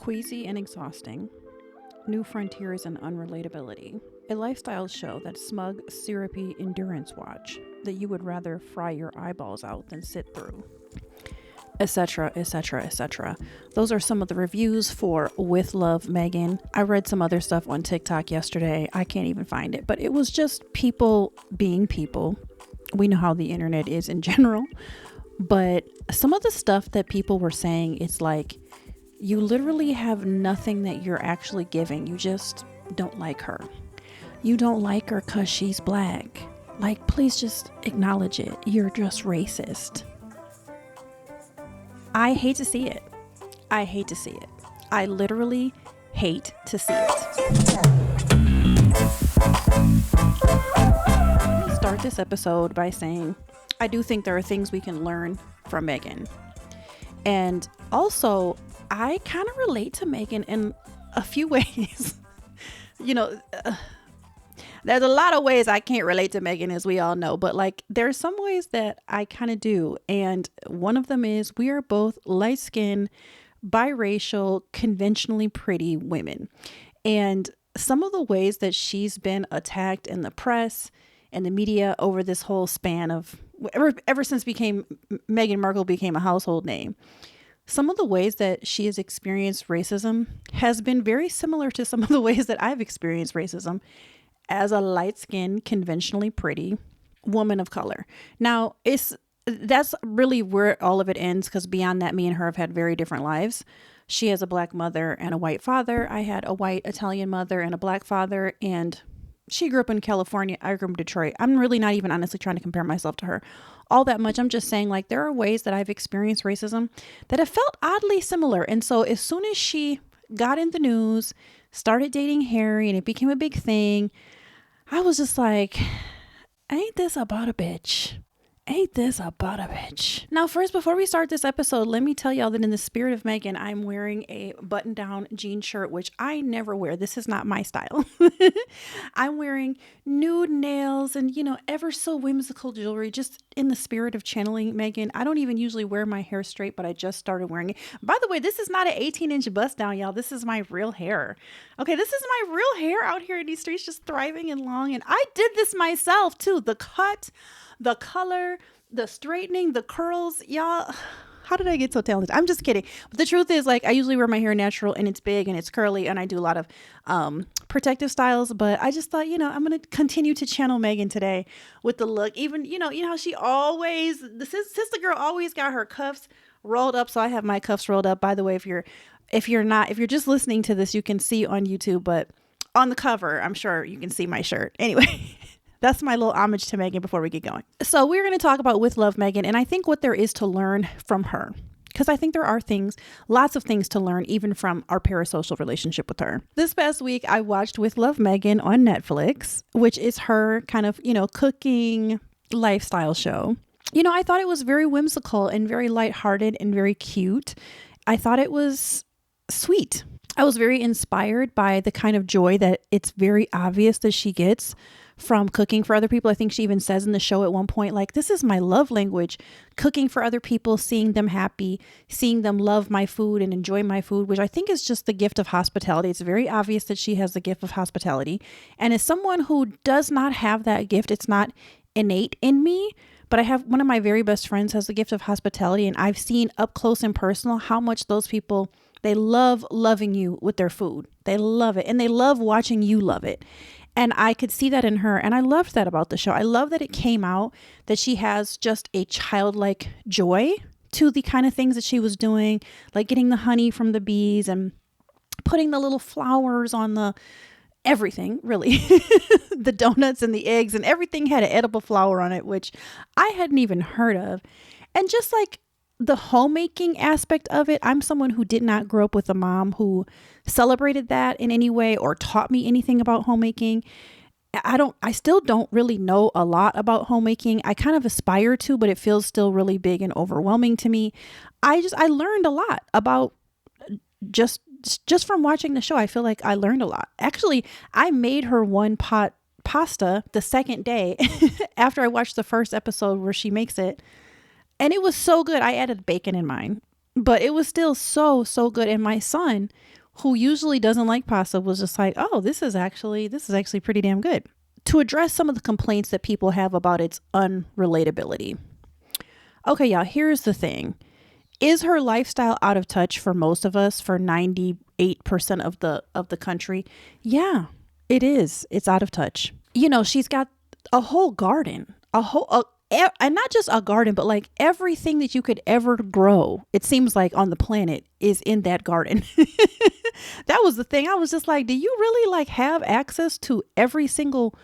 Queasy and exhausting. New frontiers and unrelatability. A lifestyle show that's smug, syrupy endurance watch that you would rather fry your eyeballs out than sit through. Etc., etc., etc. Those are some of the reviews for With Love Meghan. I read some other stuff on TikTok yesterday. I can't even find it, but it was just people being people. We know how the internet is in general, but some of the stuff that people were saying, it's like, you literally have nothing that you're actually giving. You just don't like her. You don't like her because she's black. Like, please just acknowledge it. You're just racist. I hate to see it. I hate to see it. I literally hate to see it. Let me start this episode by saying I do think there are things we can learn from Meghan. And also, I kind of relate to Meghan in a few ways. There's a lot of ways I can't relate to Meghan, as we all know, but like there's some ways that I kind of do. And one of them is we are both light-skinned, biracial, conventionally pretty women. And some of the ways that she's been attacked in the press and the media over this whole span of ever since Meghan Markle became a household name, some of the ways that she has experienced racism has been very similar to some of the ways that I've experienced racism as a light-skinned, conventionally pretty woman of color. Now, that's really where all of it ends, because beyond that, me and her have had very different lives. She has a black mother and a white father. I had a white Italian mother and a black father, and she grew up in California. I grew up in Detroit. I'm really not even honestly trying to compare myself to her all that much. I'm just saying, like, there are ways that I've experienced racism that have felt oddly similar. And so as soon as she got in the news, started dating Harry, and it became a big thing, I was just like, ain't this about a bitch? Ain't this about a bitch? Now, first, before we start this episode, let me tell y'all that in the spirit of Meghan, I'm wearing a button-down jean shirt, which I never wear. This is not my style. I'm wearing nude nails and, ever so whimsical jewelry, just in the spirit of channeling Meghan. I don't even usually wear my hair straight, but I just started wearing it. By the way, this is not an 18-inch bust down, y'all. This is my real hair. Okay, this is my real hair out here in these streets, just thriving and long. And I did this myself, too. The cut, the color, the straightening, the curls, y'all. How did I get so talented? I'm just kidding. But the truth is, like, I usually wear my hair natural and it's big and it's curly, and I do a lot of protective styles. But I just thought, I'm going to continue to channel Meghan today with the look. Even, you know how she always, the sister girl always got her cuffs rolled up. So I have my cuffs rolled up. By the way, if you're just listening to this, you can see on YouTube, but on the cover, I'm sure you can see my shirt. Anyway. That's my little homage to Meghan before we get going. So we're going to talk about With Love Meghan, and I think what there is to learn from her, because I think there are lots of things to learn even from our parasocial relationship with her. This past week, I watched With Love Meghan on Netflix, which is her kind of, cooking lifestyle show. I thought it was very whimsical and very lighthearted and very cute. I thought it was sweet. I was very inspired by the kind of joy that it's very obvious that she gets from cooking for other people. I think she even says in the show at one point, like, this is my love language, cooking for other people, seeing them happy, seeing them love my food and enjoy my food, which I think is just the gift of hospitality. It's very obvious that she has the gift of hospitality. And as someone who does not have that gift, it's not innate in me, but I have one of my very best friends has the gift of hospitality. And I've seen up close and personal how much those people, they love loving you with their food. They love it. And they love watching you love it. And I could see that in her. And I loved that about the show. I love that it came out that she has just a childlike joy to the kind of things that she was doing, like getting the honey from the bees and putting the little flowers on the everything, really. The donuts and the eggs and everything had an edible flower on it, which I hadn't even heard of. And just like the homemaking aspect of it, I'm someone who did not grow up with a mom who celebrated that in any way or taught me anything about homemaking. I still don't really know a lot about homemaking. I kind of aspire to, but it feels still really big and overwhelming to me. I learned a lot about just from watching the show. I feel like I learned a lot. Actually, I made her one pot pasta the second day after I watched the first episode where she makes it. And it was so good. I added bacon in mine. But it was still so good. And my son, who usually doesn't like pasta, was just like, oh, this is actually pretty damn good. To address some of the complaints that people have about its unrelatability. Okay, y'all, here's the thing. Is her lifestyle out of touch for most of us, for 98% of the country? Yeah, it is. It's out of touch. She's got a whole garden, and not just a garden, but like everything that you could ever grow, it seems like, on the planet is in that garden. That was the thing. I was just like, do you really like have access to every single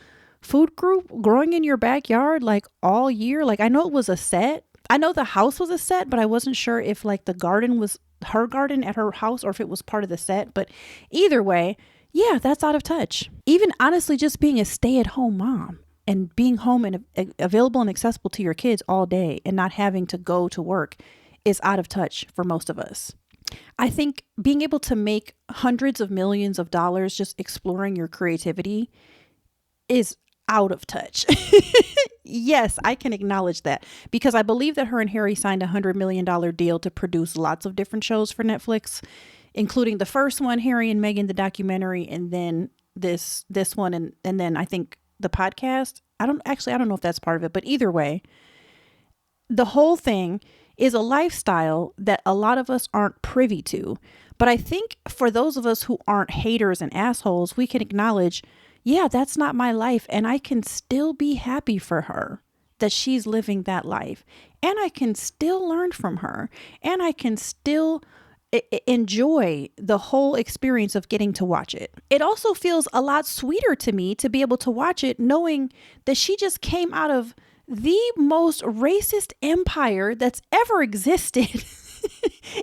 food group growing in your backyard like all year? Like, I know it was a set. I know the house was a set, but I wasn't sure if like the garden was her garden at her house or if it was part of the set. But either way, yeah, that's out of touch. Even honestly, just being a stay-at-home mom and being home and available and accessible to your kids all day and not having to go to work is out of touch for most of us. I think being able to make hundreds of millions of dollars just exploring your creativity is out of touch. Yes, I can acknowledge that, because I believe that her and Harry signed $100 million deal to produce lots of different shows for Netflix, including the first one, Harry and Meghan, the documentary, and then this one, and then I think the podcast. I don't know if that's part of it, but either way, the whole thing is a lifestyle that a lot of us aren't privy to. But I think for those of us who aren't haters and assholes, we can acknowledge, yeah, that's not my life. And I can still be happy for her that she's living that life. And I can still learn from her. And I can still enjoy the whole experience of getting to watch it. It also feels a lot sweeter to me to be able to watch it knowing that she just came out of the most racist empire that's ever existed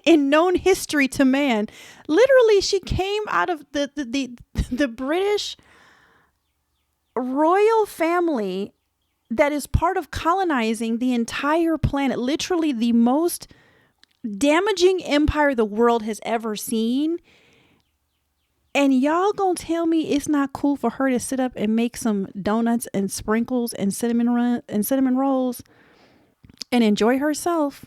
in known history to man. Literally, she came out of the British royal family that is part of colonizing the entire planet. Literally the most damaging empire the world has ever seen. And y'all gonna tell me it's not cool for her to sit up and make some donuts and sprinkles and cinnamon rolls and enjoy herself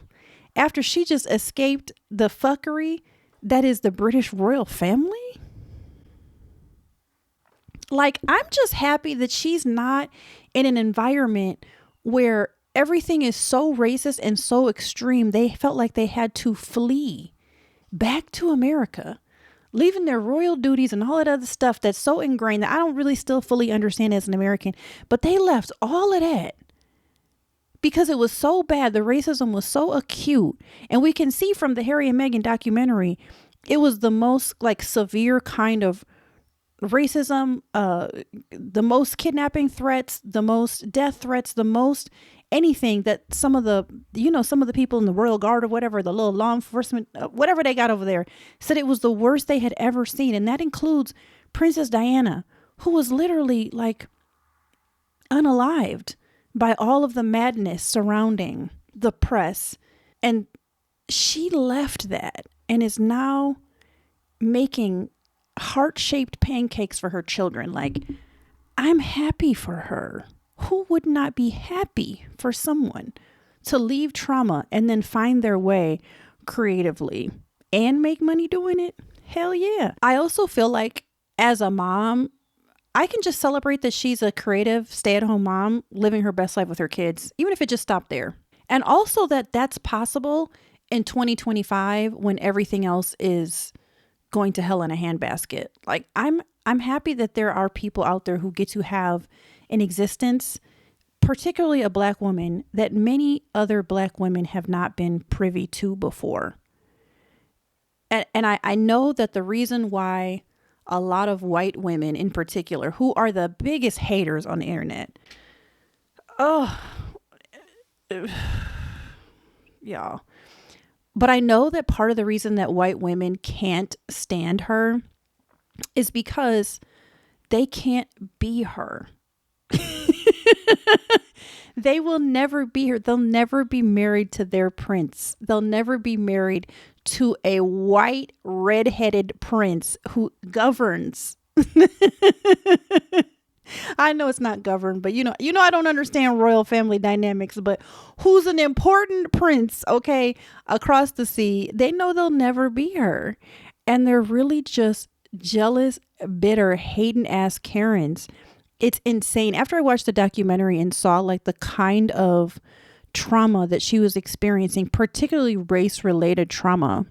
after she just escaped the fuckery that is the British royal family? Like, I'm just happy that she's not in an environment where everything is so racist and so extreme. They felt like they had to flee back to America, leaving their royal duties and all that other stuff that's so ingrained that I don't really still fully understand as an American. But they left all of that because it was so bad. The racism was so acute. And we can see from the Harry and Meghan documentary, it was the most like severe kind of racism, the most kidnapping threats, the most death threats, the most anything that some of the people in the Royal Guard or whatever, the little law enforcement, whatever they got over there, said it was the worst they had ever seen. And that includes Princess Diana, who was literally like unalived by all of the madness surrounding the press. And she left that and is now making heart-shaped pancakes for her children. Like, I'm happy for her. Who would not be happy for someone to leave trauma and then find their way creatively and make money doing it? Hell yeah. I also feel like as a mom, I can just celebrate that she's a creative stay-at-home mom living her best life with her kids, even if it just stopped there. And also that that's possible in 2025 when everything else is going to hell in a handbasket. Like, I'm happy that there are people out there who get to have an existence, particularly a Black woman, that many other Black women have not been privy to before. And I know that the reason why a lot of white women in particular, who are the biggest haters on the internet, y'all. But I know that part of the reason that white women can't stand her is because they can't be her. They will never be her. They'll never be married to their prince. They'll never be married to a white, redheaded prince who governs I know it's not governed, but I don't understand royal family dynamics, but who's an important prince, okay, across the sea, they know they'll never be her. And they're really just jealous, bitter, hating ass Karens. It's insane. After I watched the documentary and saw like the kind of trauma that she was experiencing, particularly race related trauma,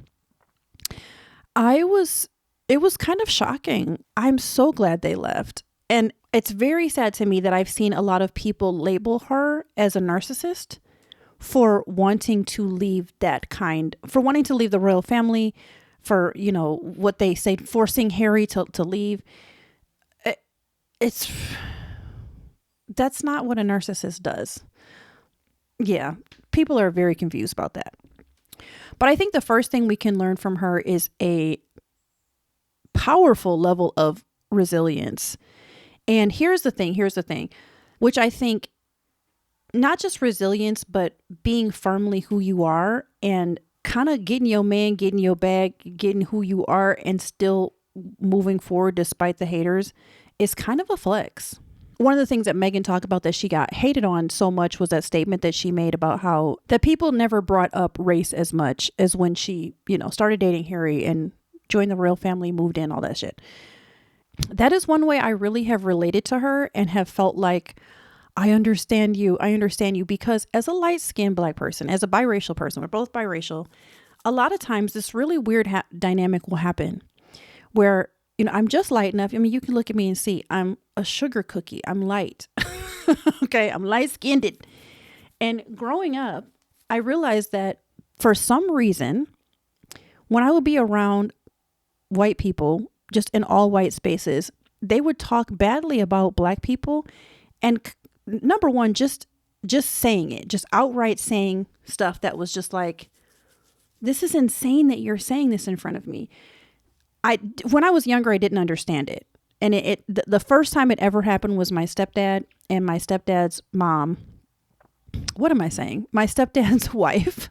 it was kind of shocking. I'm so glad they left. And it's very sad to me that I've seen a lot of people label her as a narcissist for wanting to leave for wanting to leave the royal family, for, what they say, forcing Harry to leave. It's, that's not what a narcissist does. Yeah, people are very confused about that. But I think the first thing we can learn from her is a powerful level of resilience. And here's the thing, which I think not just resilience, but being firmly who you are and kind of getting your man, getting your bag, getting who you are and still moving forward despite the haters is kind of a flex. One of the things that Meghan talked about that she got hated on so much was that statement that she made about how that people never brought up race as much as when she, started dating Harry and joined the royal family, moved in, all that shit. That is one way I really have related to her and have felt like, I understand you, because as a light-skinned Black person, as a biracial person, we're both biracial, a lot of times this really weird dynamic will happen where, I'm just light enough. I mean, you can look at me and see I'm a sugar cookie. I'm light. Okay. I'm light skinned. And growing up, I realized that for some reason, when I would be around white people, just in all white spaces, they would talk badly about Black people. And number one, just saying it, just outright saying stuff that was just like, this is insane that you're saying this in front of me. When I was younger, I didn't understand it. And the first time it ever happened was my stepdad and my stepdad's mom. What am I saying? My stepdad's wife.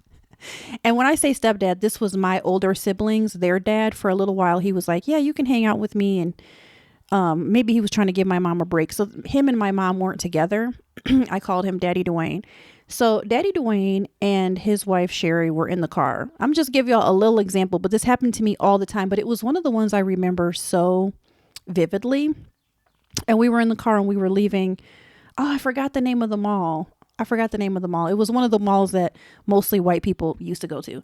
And when I say stepdad, this was my older siblings, their dad. For a little while, he was like, yeah, you can hang out with me. And maybe he was trying to give my mom a break. So him and my mom weren't together. I called him Daddy Dwayne. So Daddy Dwayne and his wife Sherry were in the car. I'm just giving y'all a little example, but this happened to me all the time. But it was one of the ones I remember so vividly. And we were in the car and we were leaving. Oh, I forgot the name of the mall. It was one of the malls that mostly white people used to go to.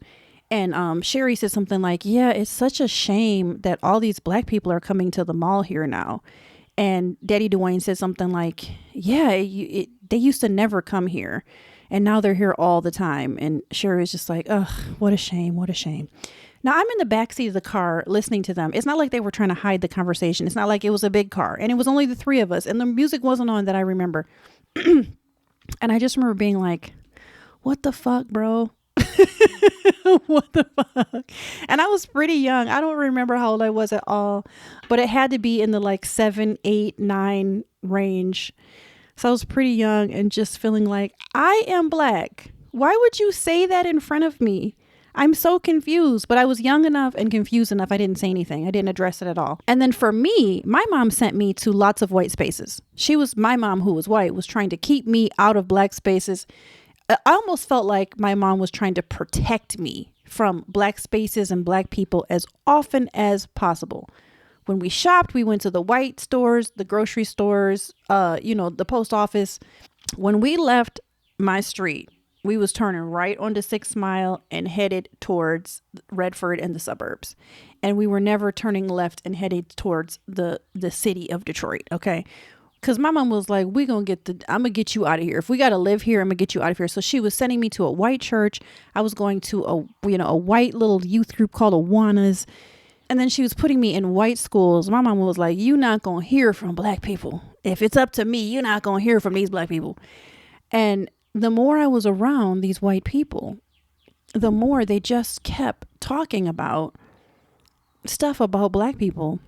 And Sherry said something like, yeah, it's such a shame that all these Black people are coming to the mall here now. And Daddy Dwayne said something like, yeah, they used to never come here. And now they're here all the time. And Sherry was just like, ugh, what a shame. Now I'm in the backseat of the car listening to them. It's not like they were trying to hide the conversation. It's not like it was a big car and it was only the three of us and the music wasn't on that I remember. And I just remember being like, what the fuck, bro? What the fuck? And I was pretty young. I don't remember how old I was at all, but it had to be in the like 7, 8, 9 range. So I was pretty young and just feeling like, I am Black. Why would you say that in front of me? I'm so confused, but I was young enough and confused enough. I didn't say anything. I didn't address it at all. And then for me, my mom sent me to lots of white spaces. My mom, who was white, was trying to keep me out of Black spaces. I almost felt like my mom was trying to protect me from Black spaces and Black people as often as possible. When we shopped, we went to the white stores, the grocery stores, the post office. When we left my street, we was turning right onto 6 Mile and headed towards Redford and the suburbs. And we were never turning left and headed towards the city of Detroit. Okay. Because my mom was like, I'm going to get you out of here. If we got to live here, I'm going to get you out of here. So she was sending me to a white church. I was going to a white little youth group called Awanas. And then she was putting me in white schools. My mom was like, you're not going to hear from Black people. If it's up to me, you're not going to hear from these Black people. And the more I was around these white people, the more they just kept talking about stuff about Black people.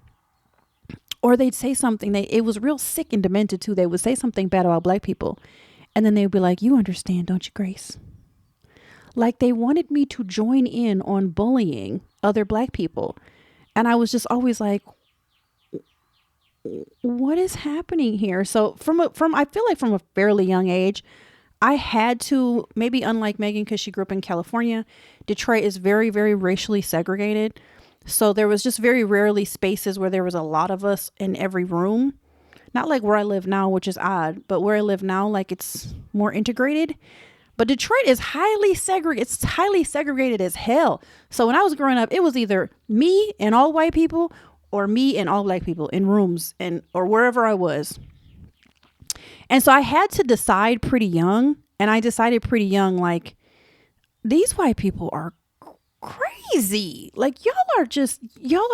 Or they'd say something, it was real sick and demented too. They would say something bad about Black people. And then they'd be like, you understand, don't you, Grace? Like they wanted me to join in on bullying other Black people. And I was just always like, what is happening here? So I feel like from a fairly young age, I had to, maybe unlike Megan, because she grew up in California, Detroit is very, very racially segregated. So there was just very rarely spaces where there was a lot of us in every room. Not like where I live now, which is odd, but where I live now, like it's more integrated. But Detroit is highly segregated. It's highly segregated as hell. So when I was growing up, it was either me and all white people or me and all black people in rooms and or wherever I was. And so I had to decide pretty young, and I decided pretty young, like, these white people are crazy. Like, y'all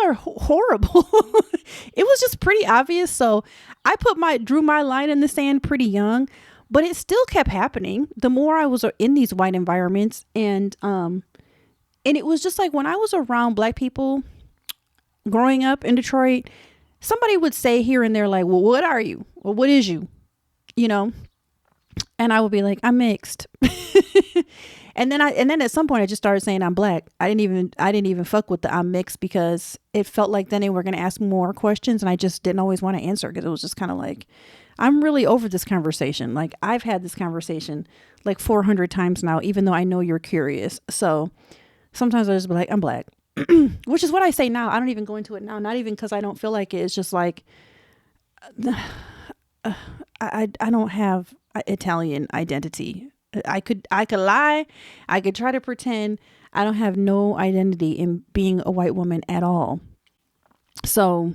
are horrible. It was just pretty obvious. So I drew my line in the sand pretty young, but it still kept happening the more I was in these white environments. And it was just like when I was around black people growing up in Detroit, somebody would say here and there, like, well, what are you? Well, what is you? You know? And I would be like, I'm mixed. And then at some point I just started saying I'm black. I didn't even fuck with the I'm mixed, because it felt like then they were going to ask more questions and I just didn't always want to answer, because it was just kind of like, I'm really over this conversation. Like, I've had this conversation like 400 times now, even though I know you're curious. So sometimes I just be like, I'm black, which is what I say now. I don't even go into it now. Not even because I don't feel like it. It's just like, I don't have Italian identity. I could lie. I could try to pretend. I don't have no identity in being a white woman at all. So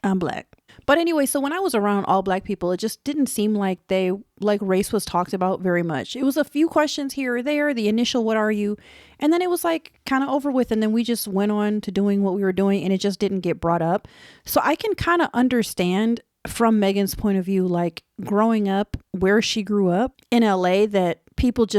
I'm black. But anyway, so when I was around all black people, it just didn't seem like race was talked about very much. It was a few questions here or there, the initial, what are you? And then it was like kind of over with. And then we just went on to doing what we were doing, and it just didn't get brought up. So I can kind of understand from Meghan's point of view, like growing up where she grew up in LA, that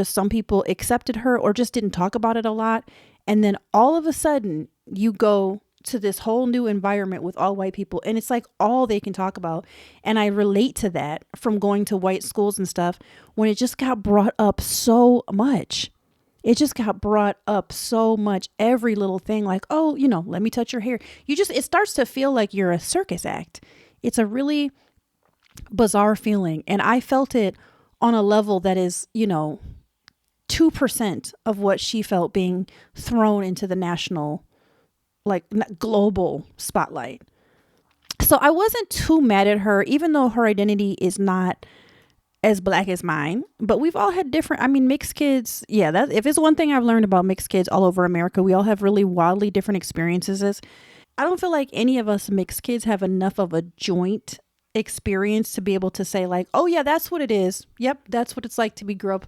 some people accepted her or just didn't talk about it a lot. And then all of a sudden you go to this whole new environment with all white people, and it's like all they can talk about. And I relate to that from going to white schools and stuff, when it just got brought up so much. It just got brought up so much. Every little thing, like, oh, let me touch your hair. It starts to feel like you're a circus act. It's a really bizarre feeling. And I felt it on a level that is, 2% of what she felt being thrown into the national, like global spotlight. So I wasn't too mad at her, even though her identity is not as black as mine. But we've all had mixed kids. Yeah, if it's one thing I've learned about mixed kids all over America, we all have really wildly different experiences. I don't feel like any of us mixed kids have enough of a joint experience to be able to say like, oh yeah, that's what it is. Yep, that's what it's like to be grew up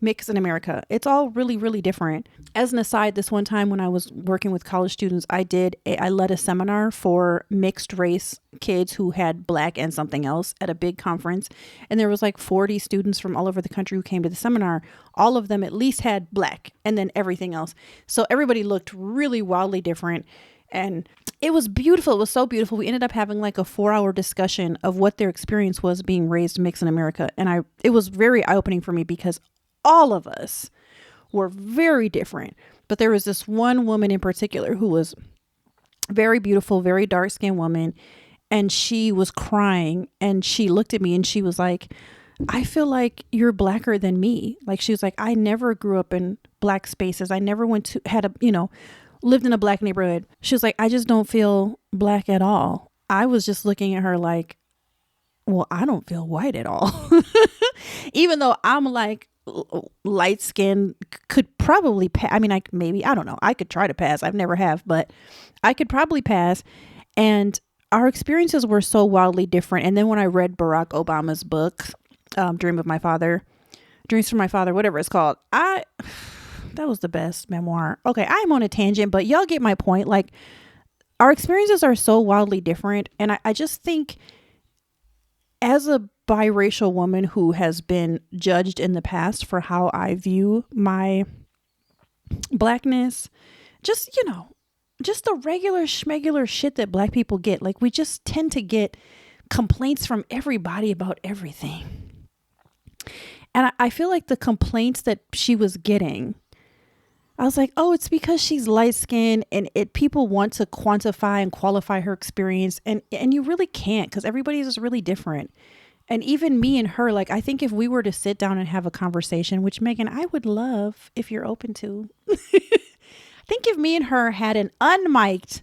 mixed in America. It's all really, really different. As an aside, this one time when I was working with college students, I led a seminar for mixed race kids who had black and something else at a big conference. And there was like 40 students from all over the country who came to the seminar. All of them at least had black and then everything else. So everybody looked really wildly different. And it was beautiful. It was so beautiful. We ended up having like a 4-hour discussion of what their experience was being raised mixed in America. And it was very eye-opening for me, because all of us were very different. But there was this one woman in particular who was very beautiful, very dark-skinned woman. And she was crying, and she looked at me and she was like, I feel like you're blacker than me. Like, she was like, I never grew up in black spaces. I never lived in a black neighborhood. She was like, I just don't feel black at all. I was just looking at her like, well, I don't feel white at all. Even though I'm like light skin, could probably pass. I don't know. I could try to pass. I've never have, but I could probably pass. And our experiences were so wildly different. And then when I read Barack Obama's book, Dreams from My Father, whatever it's called, that was the best memoir. Okay, I'm on a tangent, but y'all get my point. Like, our experiences are so wildly different. And I just think, as a biracial woman who has been judged in the past for how I view my blackness, just the regular schmegular shit that black people get. Like, we just tend to get complaints from everybody about everything. And I feel like the complaints that she was getting I was like, oh, it's because she's light skinned and people want to quantify and qualify her experience. And you really can't because everybody's just really different. And even me and her, like, I think if we were to sit down and have a conversation, which Megan, I would love if you're open to, I think if me and her had an unmiked,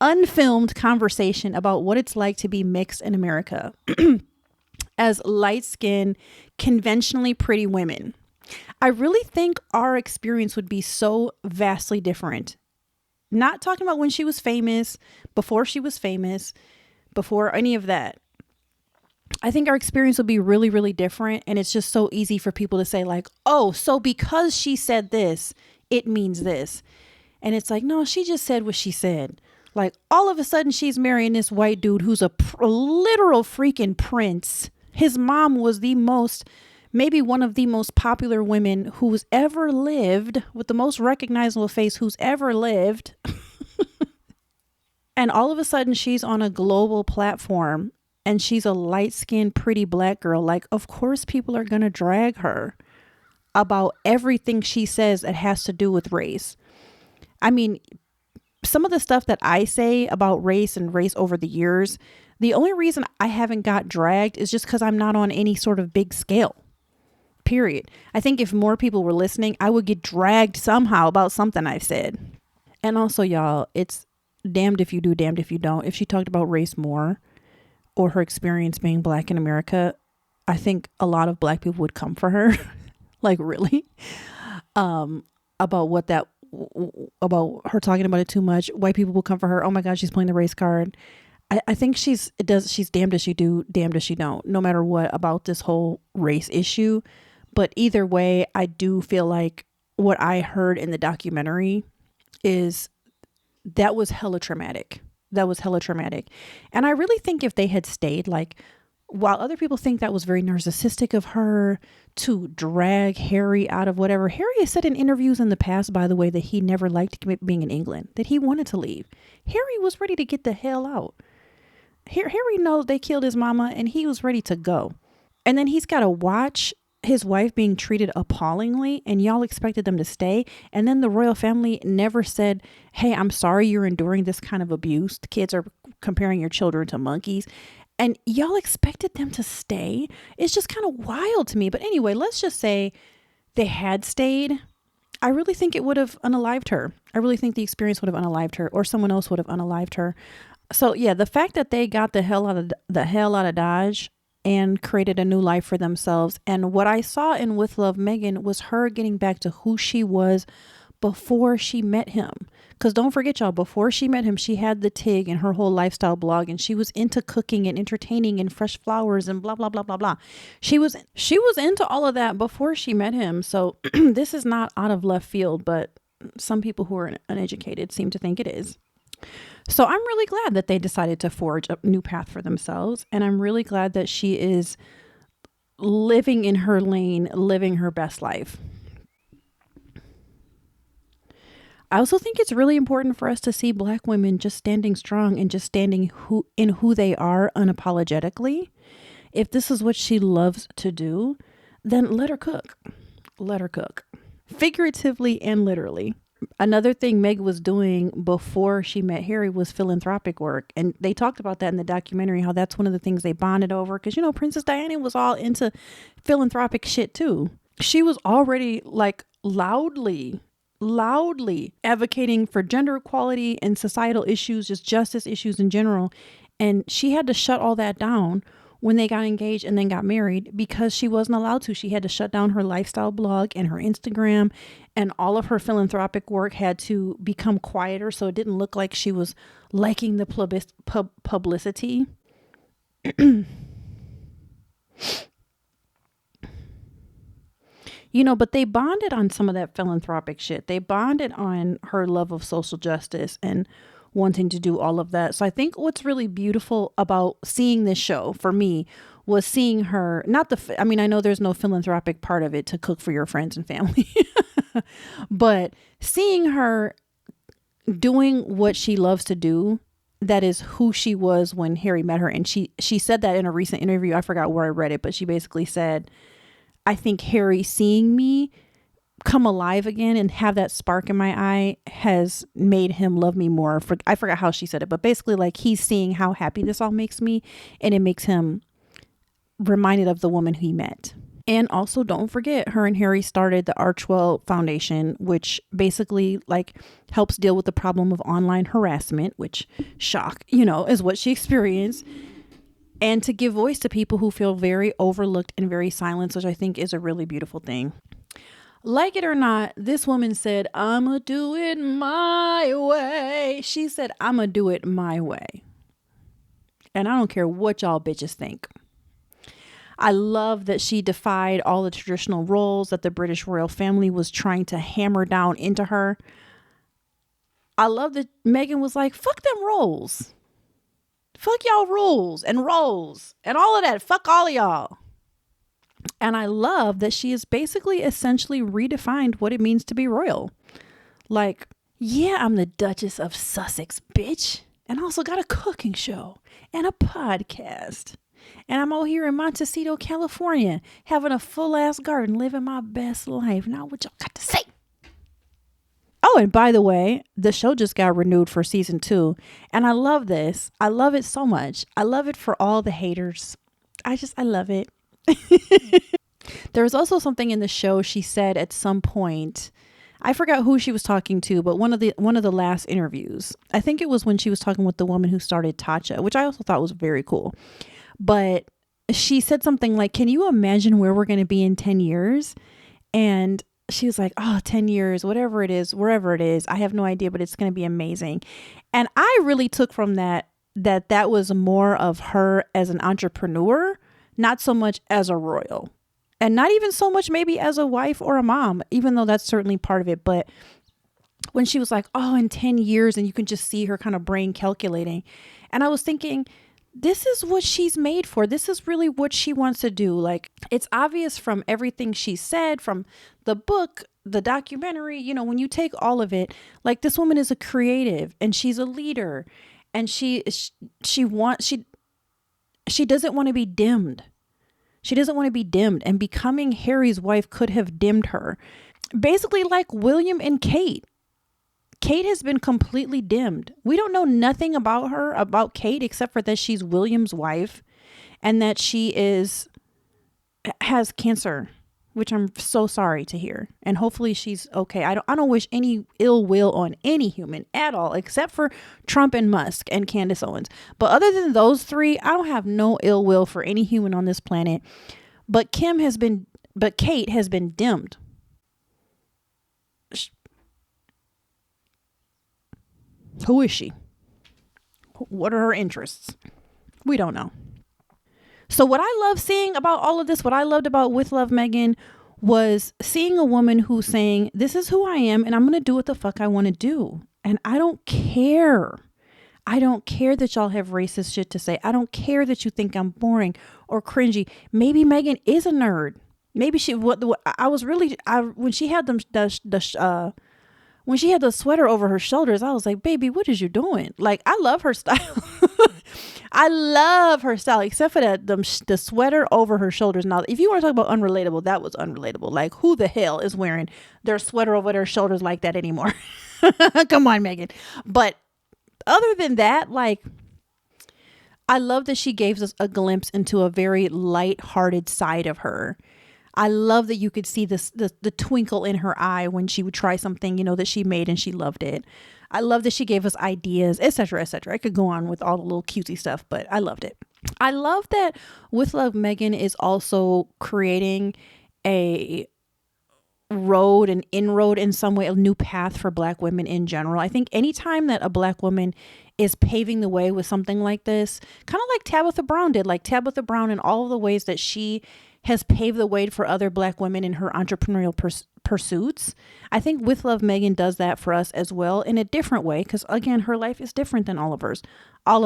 unfilmed conversation about what it's like to be mixed in America as light skinned, conventionally pretty women, I really think our experience would be so vastly different. Not talking about when she was famous, before she was famous, before any of that. I think our experience would be really, really different. And it's just so easy for people to say like, oh, so because she said this, it means this. And it's like, no, she just said what she said. Like all of a sudden she's marrying this white dude who's a literal freaking prince. His mom was maybe one of the most popular women who's ever lived, with the most recognizable face who's ever lived. And all of a sudden she's on a global platform and she's a light-skinned, pretty black girl. Like, of course people are going to drag her about everything she says that has to do with race. I mean, some of the stuff that I say about race and race over the years, the only reason I haven't got dragged is just because I'm not on any sort of big scale. Period. I think if more people were listening, I would get dragged somehow about something I've said. And also, y'all, it's damned if you do, damned if you don't. If she talked about race more or her experience being black in America, I think a lot of black people would come for her. Like, really? About her talking about it too much. White people will come for her. Oh my God, she's playing the race card. I think she's damned if she do, damned if she don't, no matter what about this whole race issue. But either way, I do feel like what I heard in the documentary is that was hella traumatic. That was hella traumatic. And I really think if they had stayed, like, while other people think that was very narcissistic of her to drag Harry out of whatever. Harry has said in interviews in the past, by the way, that he never liked being in England, that he wanted to leave. Harry was ready to get the hell out. Harry knows they killed his mama and he was ready to go. And then he's got to watch his wife being treated appallingly and y'all expected them to stay. And then the royal family never said, hey, I'm sorry you're enduring this kind of abuse. The kids are comparing your children to monkeys. And y'all expected them to stay. It's just kind of wild to me. But anyway, let's just say they had stayed. I really think it would have unalived her. I really think the experience would have unalived her, or someone else would have unalived her. So yeah, the fact that they got the hell out of Dodge and created a new life for themselves. And what I saw in With Love, Meghan was her getting back to who she was before she met him. Because don't forget, y'all, before she met him, she had the TIG and her whole lifestyle blog, and she was into cooking and entertaining and fresh flowers and blah, blah, blah, blah, blah. She was into all of that before she met him. So this is not out of left field, but some people who are uneducated seem to think it is. So I'm really glad that they decided to forge a new path for themselves. And I'm really glad that she is living in her lane, living her best life. I also think it's really important for us to see Black women just standing strong and just standing who they are unapologetically. If this is what she loves to do, then let her cook. Let her cook. Figuratively and literally. Another thing Meg was doing before she met Harry was philanthropic work. And they talked about that in the documentary, how that's one of the things they bonded over. Because, you know, Princess Diana was all into philanthropic shit too. She was already like loudly advocating for gender equality and societal issues, just justice issues in general. And she had to shut all that down when they got engaged and then got married because she wasn't allowed to. She had to shut down her lifestyle blog and her Instagram, and all of her philanthropic work had to become quieter so it didn't look like she was liking the publicity. You know, but they bonded on some of that philanthropic shit. They bonded on her love of social justice and wanting to do all of that. So I think what's really beautiful about seeing this show for me was seeing her, I know there's no philanthropic part of it to cook for your friends and family, but seeing her doing what she loves to do, that is who she was when Harry met her. And she said that in a recent interview. I forgot where I read it, but she basically said, I think Harry seeing me come alive again and have that spark in my eye has made him love me more. I forgot how she said it, but basically like he's seeing how happy this all makes me, and it makes him reminded of the woman he met. And also, don't forget, her and Harry started the Archwell Foundation, which basically like helps deal with the problem of online harassment, which shock, is what she experienced. And to give voice to people who feel very overlooked and very silenced, which I think is a really beautiful thing. Like it or not, this woman said, "I'ma do it my way." She said, "I'ma do it my way." And I don't care what y'all bitches think. I love that she defied all the traditional roles that the British royal family was trying to hammer down into her. I love that Meghan was like, fuck them roles. Fuck y'all rules and roles and all of that. Fuck all of y'all. And I love that she has basically essentially redefined what it means to be royal. Like, yeah, I'm the Duchess of Sussex, bitch. And I also got a cooking show and a podcast. And I'm out here in Montecito, California, having a full ass garden, living my best life. Now what y'all got to say? Oh, and by the way, the show just got renewed for season 2. And I love this. I love it so much. I love it for all the haters. I love it. There was also something in the show she said at some point. I forgot who she was talking to, but one of the last interviews. I think it was when she was talking with the woman who started Tatcha, which I also thought was very cool. But she said something like, "Can you imagine where we're going to be in 10 years?" And she was like, "Oh, 10 years, whatever it is, wherever it is. I have no idea, but it's going to be amazing." And I really took from that was more of her as an entrepreneur, not so much as a royal. And not even so much maybe as a wife or a mom, even though that's certainly part of it. But when she was like, "Oh, in 10 years," and you can just see her kind of brain calculating. And I was thinking, this is what she's made for. This is really what she wants to do. Like, it's obvious from everything she said, from the book, the documentary, when you take all of it, like this woman is a creative and she's a leader, and she doesn't want to be dimmed. She doesn't want to be dimmed, and becoming Harry's wife could have dimmed her. Basically like William and Kate. Kate has been completely dimmed. We don't know nothing about Kate, except for that she's William's wife and that she has cancer, which I'm so sorry to hear. And hopefully she's okay. I don't wish any ill will on any human at all, except for Trump and Musk and Candace Owens. But other than those three, I don't have no ill will for any human on this planet. But Kate has been dimmed. Who is she? What are her interests? We don't know. So what I love seeing about all of this, what I loved about With Love Meghan, was seeing a woman who's saying, this is who I am and I'm going to do what the fuck I want to do. And I don't care. I don't care that y'all have racist shit to say. I don't care that you think I'm boring or cringy. Maybe Meghan is a nerd. Maybe when she had when she had the sweater over her shoulders, I was like, baby, what is you doing? Like, I love her style. I love her style, except for the sweater over her shoulders. Now, if you want to talk about unrelatable, that was unrelatable. Like, who the hell is wearing their sweater over their shoulders like that anymore? Come on, Meghan. But other than that, like, I love that she gave us a glimpse into a very light-hearted side of her. I love that you could see the twinkle in her eye when she would try something, that she made and she loved it. I love that she gave us ideas, etc., etc. I could go on with all the little cutesy stuff, but I loved it. I love that With Love Meghan is also creating a an inroad in some way, a new path for Black women in general. I think anytime that a Black woman is paving the way with something like this, kind of like Tabitha Brown did, like Tabitha Brown and all of the ways that she has paved the way for other Black women in her entrepreneurial pursuits. I think With Love Meghan does that for us as well in a different way, because again, her life is different than all of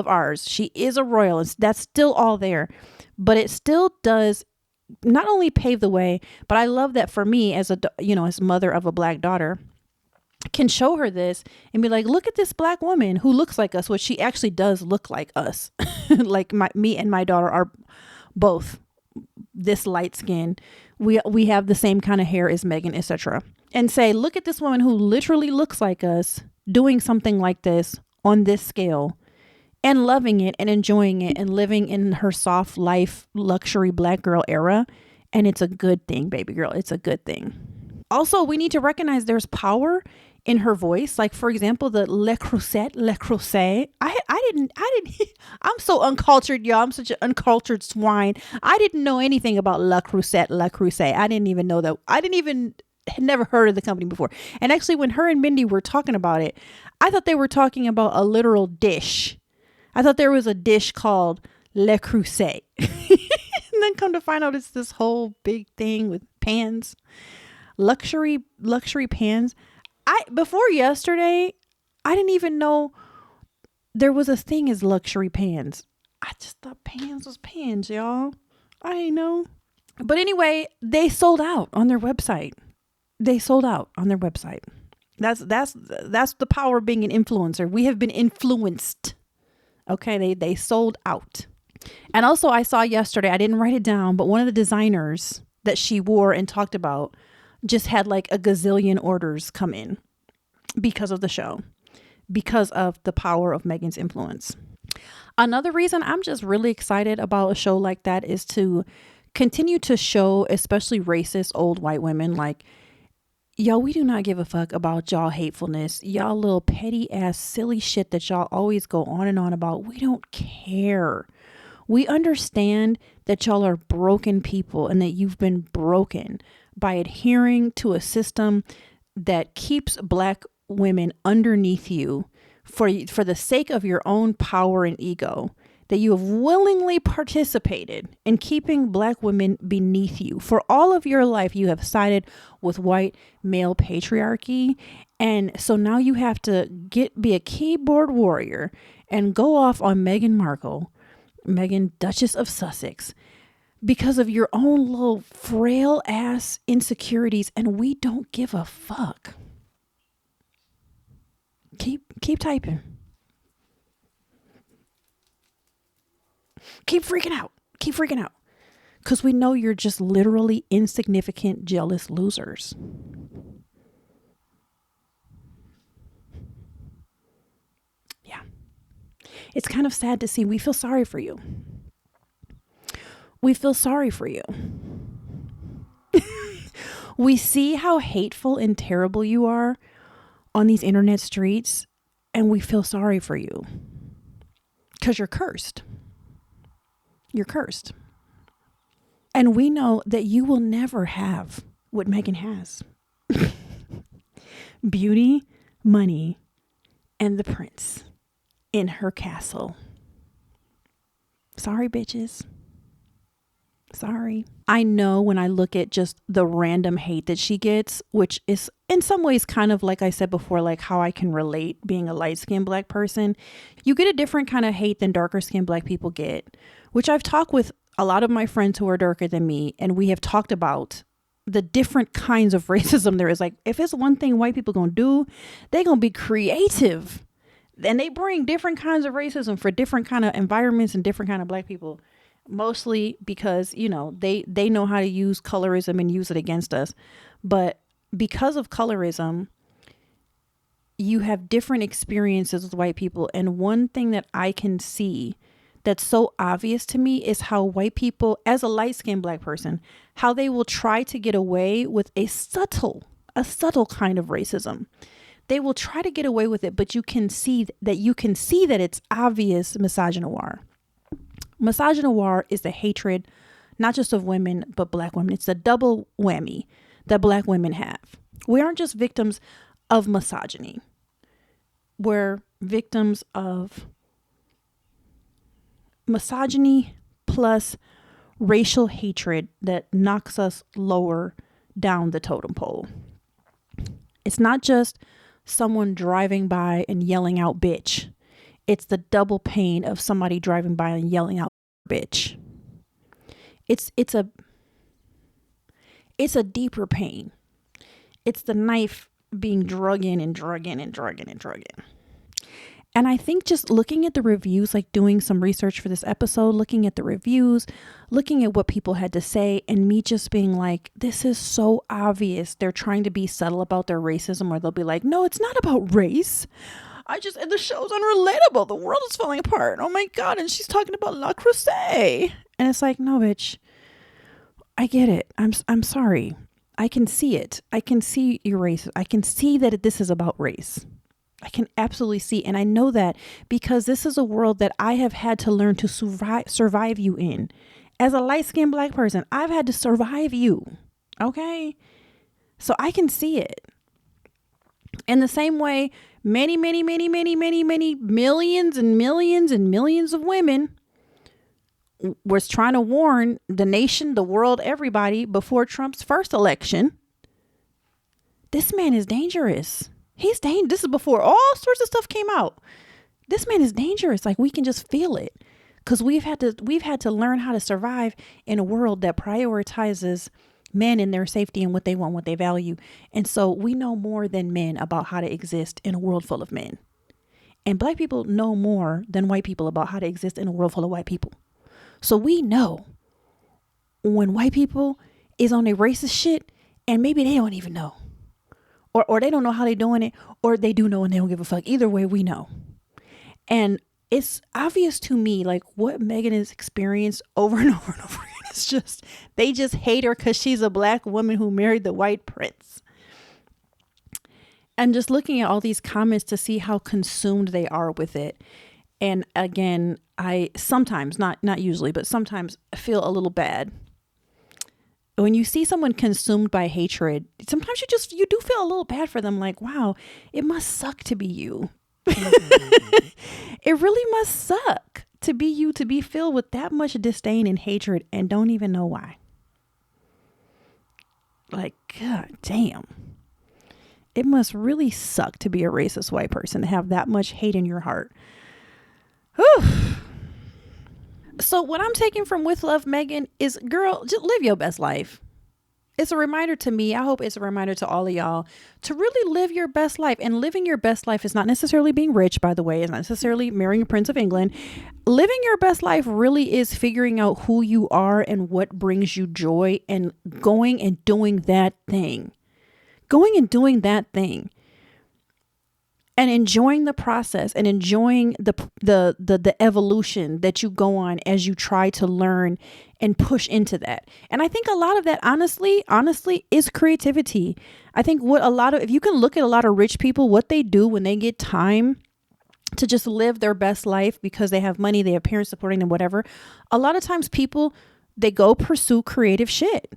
ours. She is a royal, and that's still all there, but it still does not only pave the way, but I love that for me as as mother of a Black daughter, can show her this and be like, look at this Black woman who looks like us, which she actually does look like us. Like me and my daughter are both this light skin. We have the same kind of hair as Meghan, etc. and say, look at this woman who literally looks like us doing something like this on this scale and loving it and enjoying it and living in her soft life luxury black girl era. And it's a good thing, baby girl. It's a good thing. Also, we need to recognize there's power in her voice. Like, for example, the le creuset, le creuset. I didn't, I'm so uncultured, y'all. I'm such an uncultured swine. I didn't know anything about le creuset, le creuset. I didn't even know that. Had never heard of the company before. And actually, when her and Mindy were talking about it, I thought they were talking about a literal dish. I thought there was a dish called le creuset. And then come to find out it's this whole big thing with pans. Luxury pans. Before yesterday, I didn't even know there was a thing as luxury pans. I just thought pans was pans, y'all. I didn't know. But anyway, they sold out on their website. That's the power of being an influencer. We have been influenced. Okay, they sold out. And also I saw yesterday, I didn't write it down, but one of the designers that she wore and talked about just had like a gazillion orders come in because of the show, because of the power of Meghan's influence. Another reason I'm just really excited about a show like that is to continue to show, especially racist old white women, like, y'all, we do not give a fuck about y'all hatefulness, y'all little petty ass silly shit that y'all always go on and on about. We don't care. We understand that y'all are broken people and that you've been broken by adhering to a system that keeps black women underneath you for the sake of your own power and ego, that you have willingly participated in keeping black women beneath you. For all of your life, you have sided with white male patriarchy. And so now you have to be a keyboard warrior and go off on Meghan Markle, Meghan, Duchess of Sussex, because of your own little frail ass insecurities. And we don't give a fuck. Keep typing. Keep freaking out. Because we know you're just literally insignificant, jealous losers. Yeah. It's kind of sad to see. We feel sorry for you. We see how hateful and terrible you are on these internet streets, and we feel sorry for you. Because you're cursed. And we know that you will never have what Meghan has. Beauty, money, and the prince in her castle. Sorry, bitches. Sorry. I know when I look at just the random hate that she gets, which is in some ways kind of like I said before, like how I can relate being a light-skinned black person. You get a different kind of hate than darker-skinned black people get, which I've talked with a lot of my friends who are darker than me, and we have talked about the different kinds of racism there is. Like, if it's one thing white people gonna do, they're gonna be creative. And they bring different kinds of racism for different kind of environments and different kind of black people. Mostly because, you know, they know how to use colorism and use it against us. But because of colorism, you have different experiences with white people. And one thing that I can see that's so obvious to me is how white people, as a light-skinned black person, how they will try to get away with a subtle kind of racism. They will try to get away with it, but you can see that it's obvious misogynoir. Misogynoir is the hatred, not just of women, but black women. It's a double whammy that black women have. We aren't just victims of misogyny. We're victims of misogyny plus racial hatred that knocks us lower down the totem pole. It's not just someone driving by and yelling out bitch. It's the double pain of somebody driving by and yelling out bitch. It's a deeper pain. It's the knife being drug in and drug in and drug in and drug in. And I think just looking at the reviews, like doing some research for this episode, looking at the reviews, looking at what people had to say, and me just being like, this is so obvious. They're trying to be subtle about their racism, or they'll be like, no, it's not about race. The show's unrelatable. The world is falling apart. Oh my God. And she's talking about La Crusade. And it's like, no, bitch, I get it. I'm sorry. I can see it. I can see your race. I can see that this is about race. I can absolutely see. And I know that because this is a world that I have had to learn to survive you in. As a light-skinned Black person, I've had to survive you. Okay? So I can see it. In the same way, many millions and millions and millions of women was trying to warn the nation, the world, everybody before Trump's first election. This man is dangerous. He's dangerous. This is before all sorts of stuff came out. This man is dangerous. Like, we can just feel it because we've had to learn how to survive in a world that prioritizes men and their safety and what they want, what they value. And so we know more than men about how to exist in a world full of men. And Black people know more than white people about how to exist in a world full of white people. So we know when white people is on their racist shit and maybe they don't even know. Or they don't know how they're doing it, or they do know and they don't give a fuck. Either way, we know. And it's obvious to me, like, what Meghan has experienced over and over and over again. It's just, they just hate her because she's a Black woman who married the white prince. And just looking at all these comments to see how consumed they are with it. And again, I sometimes, not usually, but sometimes feel a little bad. When you see someone consumed by hatred, sometimes you do feel a little bad for them. Like, wow, it must suck to be you. It really must suck to be you, to be filled with that much disdain and hatred and don't even know why. Like, God damn. It must really suck to be a racist white person, to have that much hate in your heart. Whew. So what I'm taking from With Love, Meghan, is, girl, just live your best life. It's a reminder to me. I hope it's a reminder to all of y'all to really live your best life. And living your best life is not necessarily being rich, by the way. It's not necessarily marrying a Prince of England. Living your best life really is figuring out who you are and what brings you joy and going and doing that thing. Going and doing that thing. And enjoying the process and enjoying the evolution that you go on as you try to learn and push into that. And I think a lot of that, honestly, is creativity. I think if you can look at a lot of rich people, what they do when they get time to just live their best life because they have money, they have parents supporting them, whatever. A lot of times people, they go pursue creative shit.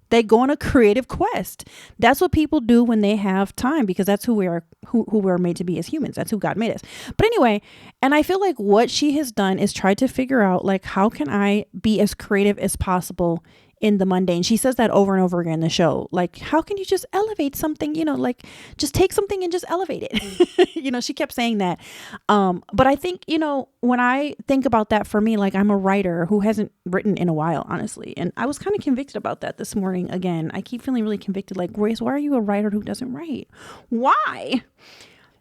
They go on a creative quest. That's what people do when they have time, because that's who we are, who we're made to be as humans. That's who God made us. But anyway, and I feel like what she has done is tried to figure out, like, how can I be as creative as possible in the mundane? She says that over and over again in the show. Like, how can you just elevate something, like just take something and just elevate it? She kept saying that. But I think, when I think about that, for me, like, I'm a writer who hasn't written in a while, honestly. And I was kind of convicted about that this morning. Again, I keep feeling really convicted. Like, Royce, why are you a writer who doesn't write? Why?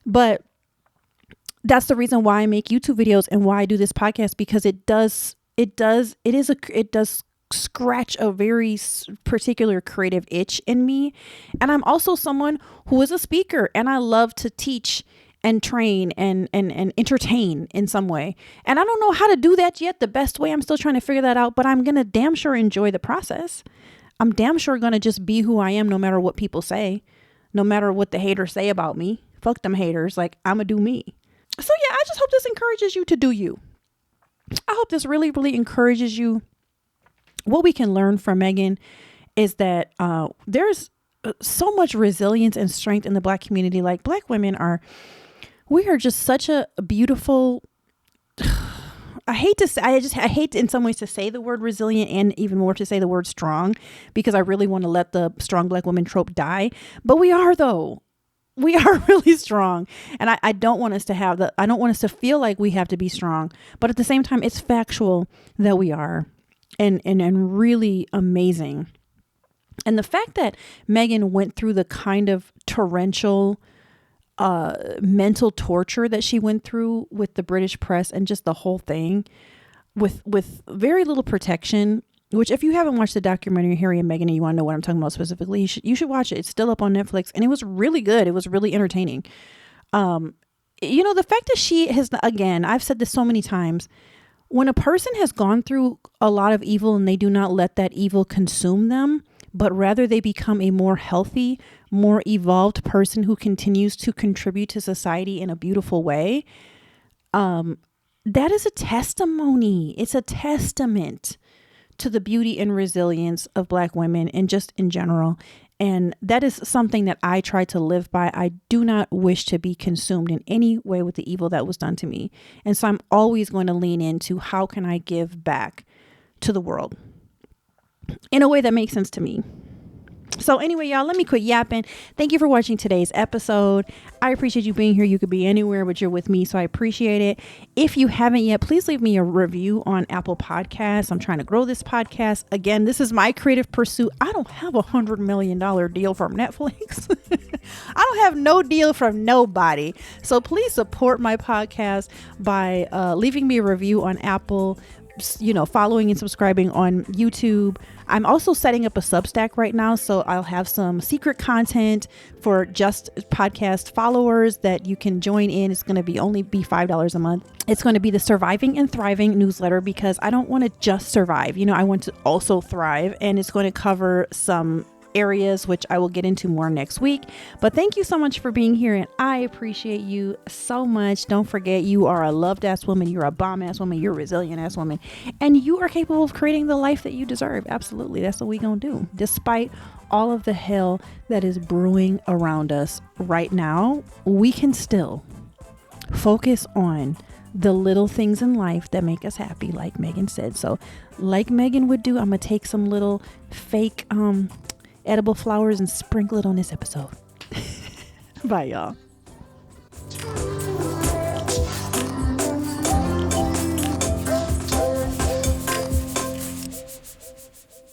But that's the reason why I make YouTube videos and why I do this podcast, because it does scratch a very particular creative itch in me. And I'm also someone who is a speaker, and I love to teach and train and entertain in some way. And I don't know how to do that yet the best way. I'm still trying to figure that out, but I'm going to damn sure enjoy the process. I'm damn sure going to just be who I am, no matter what people say, no matter what the haters say about me. Fuck them haters. Like, I'm going to do me. So yeah, I just hope this encourages you to do you. I hope this really, really encourages you. What we can learn from Meghan is that there's so much resilience and strength in the Black community. Like, Black women we are just such a beautiful, I hate in some ways to say the word resilient, and even more to say the word strong, because I really want to let the strong Black woman trope die. But we are, though. We are really strong. And I don't want us to I don't want us to feel like we have to be strong. But at the same time, it's factual that we are. And really amazing. And the fact that Meghan went through the kind of torrential mental torture that she went through with the British press and just the whole thing with very little protection, which if you haven't watched the documentary Harry and Meghan and you want to know what I'm talking about specifically, you should watch it. It's still up on Netflix and it was really good. It was really entertaining. The fact that she has, again, I've said this so many times, when a person has gone through a lot of evil and they do not let that evil consume them, but rather they become a more healthy, more evolved person who continues to contribute to society in a beautiful way, that is a testimony. It's a testament to the beauty and resilience of Black women and just in general. And that is something that I try to live by. I do not wish to be consumed in any way with the evil that was done to me. And so I'm always going to lean into how can I give back to the world in a way that makes sense to me. So anyway, y'all, let me quit yapping. Thank you for watching today's episode. I appreciate you being here. You could be anywhere, but you're with me, so I appreciate it. If you haven't yet, please leave me a review on Apple Podcasts. I'm trying to grow this podcast. Again, this is my creative pursuit. I don't have $100 million deal from Netflix. I don't have no deal from nobody. So please support my podcast by leaving me a review on Apple, following and subscribing on YouTube. I'm also setting up a Substack right now, so I'll have some secret content for just podcast followers that you can join in. It's going to only be $5 a month. It's going to be the Surviving and Thriving newsletter because I don't want to just survive. I want to also thrive, and it's going to cover some areas which I will get into more next week. But thank you so much for being here, and I appreciate you so much. Don't forget, you are a loved ass woman, you're a bomb ass woman, you're a resilient ass woman, and you are capable of creating the life that you deserve. Absolutely. That's what we gonna do despite all of the hell that is brewing around us right now. We can still focus on the little things in life that make us happy, like Meghan said. So like Meghan would do, I'm gonna take some little fake edible flowers and sprinkle it on this episode. Bye, y'all.